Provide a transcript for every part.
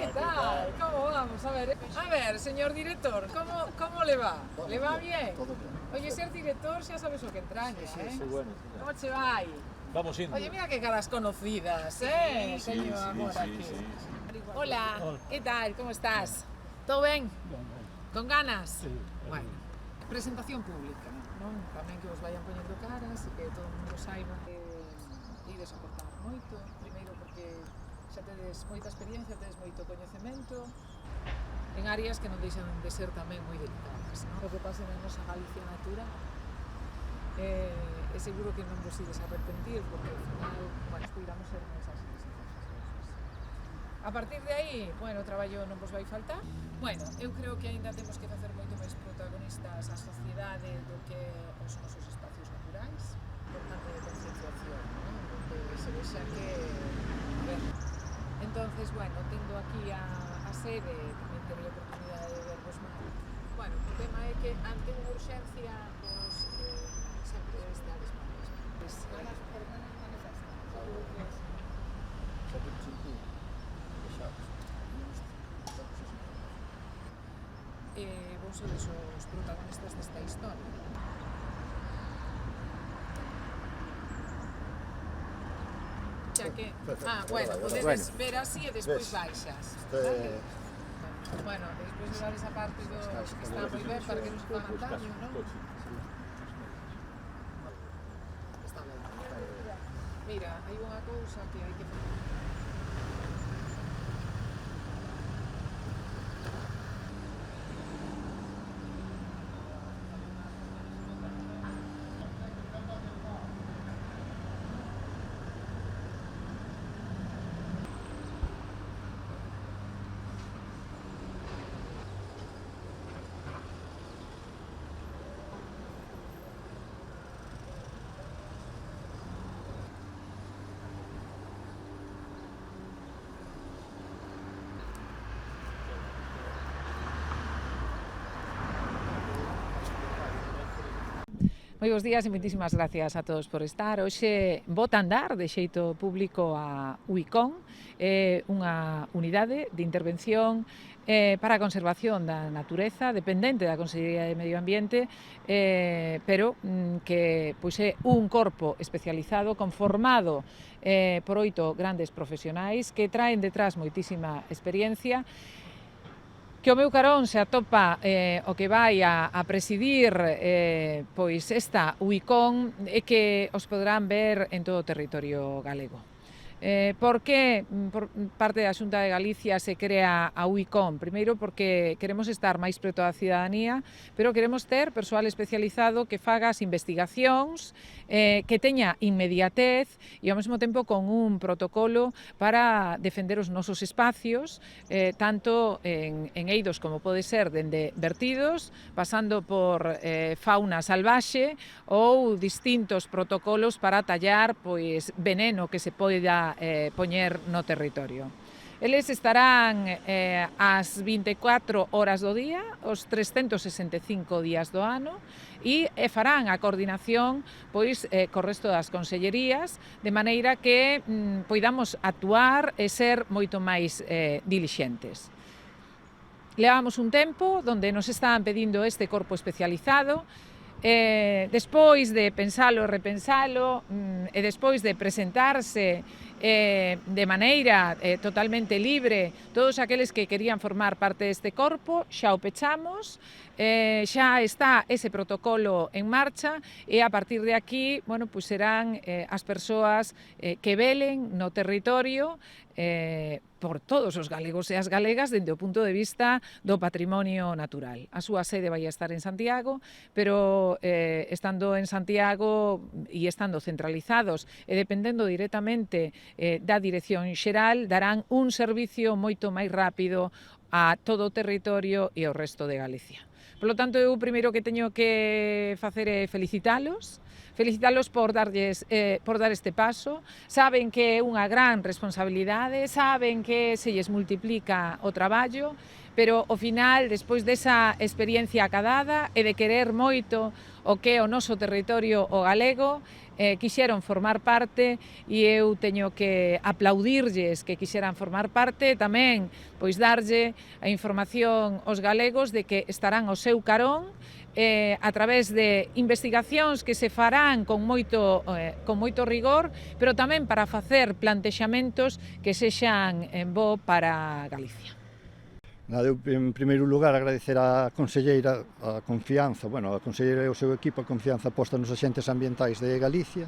¿Qué tal? ¿Cómo vamos? A ver, señor director, ¿cómo le va? ¿Le va bien? Todo bien. Oye, ser director xa sabes o que entraña, Sí, bueno. Como che vai? Vamos indo. Oye, mira que caras conocidas, Teño amor aquí. Hola, ¿qué tal? ¿Cómo estás? ¿Todo ben? Con ganas? Sí. Bueno, presentación pública, non? Tamén que vos vayan poñendo caras e que todo o mundo saiba que ides aportar moito, primeiro porque xa tedes moita experiencia, tedes moito coñecemento en áreas que non deixan de ser tamén moi delicadas, non? O que pasa na nosa Galicia natural e seguro que non vos ides arrepentir porque ao final, bueno, cuidamos ser esas cosas. A partir de aí, bueno, o traballo non vos vai faltar. Bueno, eu creo que aínda temos que facer moito máis protagonistas a sociedade do que os nosos espacios naturais, importante de concienciación, non? Donde se vexa que, a ver, entonces, bueno, tendo aquí a sede, tamén terei a oportunidade de vervos máis. Bueno, o tema é que ante unha urxencia, pues, sempre estades máis. Vos sodes os protagonistas desta historia. Xa que, bueno, podedes ver así e despois baixas. Vale? Bueno, despois de dar esa parte do que está moi ben para que non se fagan daño, non? Está ben. Mira, hai unha cousa que hai que facer. Moi bons días e moitísimas gracias a todos por estar. Hoxe bota andar de xeito público a UICON, unha unidade de intervención para a conservación da natureza, dependente da Consellería de Medio Ambiente, pero que pois, é un corpo especializado conformado por 8 grandes profesionais que traen detrás moitísima experiencia, que o meu carón se atopa o que vai a presidir pois esta UICON e que os poderán ver en todo o territorio galego. Por que por parte da Xunta de Galicia se crea a UICON? Primeiro porque queremos estar máis preto da cidadanía, pero queremos ter persoal especializado que faga as investigacións, que teña inmediatez e ao mesmo tempo con un protocolo para defender os nosos espacios, tanto en eidos como pode ser dende vertidos, pasando por fauna salvaxe ou distintos protocolos para tallar pois veneno que se poida poñer no territorio. Eles estarán ás 24 horas do día, os 365 días do ano, e farán a coordinación pois co resto das consellerías, de maneira que poidamos actuar e ser moito máis dilixentes. Levamos un tempo donde nos estaban pedindo este corpo especializado, despois de pensalo e repensalo, e despois de presentarse de maneira totalmente libre todos aqueles que querían formar parte deste corpo, xa o pechamos, xa está ese protocolo en marcha e a partir de aquí, bueno, pues serán as persoas que velen no territorio por todos os galegos e as galegas dende o punto de vista do patrimonio natural. A súa sede vai a estar en Santiago, pero estando en Santiago e estando centralizados e dependendo directamente da Dirección Xeral, darán un servicio moito máis rápido a todo o territorio e ao resto de Galicia. Por lo tanto, eu primeiro que teño que facer é felicitalos felicitalos por dar este paso. Saben que é unha gran responsabilidade, saben que se lles multiplica o traballo, pero ao final, despois desa experiencia acadada e de querer moito o que é o noso territorio o galego, quixeron formar parte e eu teño que aplaudirlles que quixeran formar parte, tamén pois darlle a información aos galegos de que estarán ao seu carón a través de investigacións que se farán con moito rigor, pero tamén para facer plantexamentos que sexan bo para Galicia. Eu, en primeiro lugar, agradecer á conselleira a confianza, a conselleira e o seu equipo a confianza posta nos axentes ambientais de Galicia.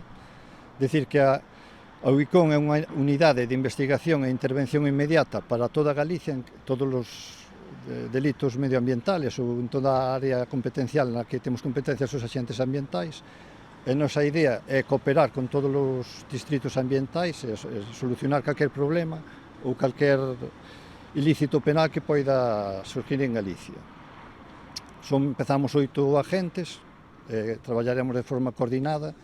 Decir que a UICON é unha unidade de investigación e intervención inmediata para toda Galicia, en todos os delitos medioambientales ou en toda a área competencial na que temos competencias os axentes ambientais. A nosa idea é cooperar con todos os distritos ambientais e solucionar calquer problema ou calquer ilícito penal que poida surgir en Galicia. Empezamos 8 agentes, traballaremos de forma coordinada,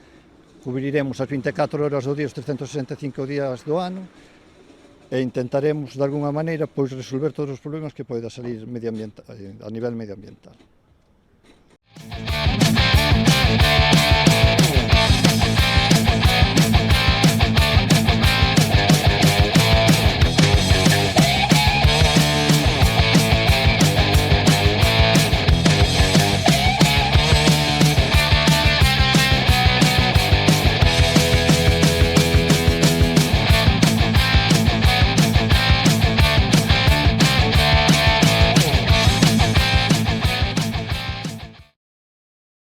cubriremos as 24 horas do día, os 365 días do ano, e intentaremos, de alguna maneira, resolver todos os problemas que poida salir a nivel medioambiental.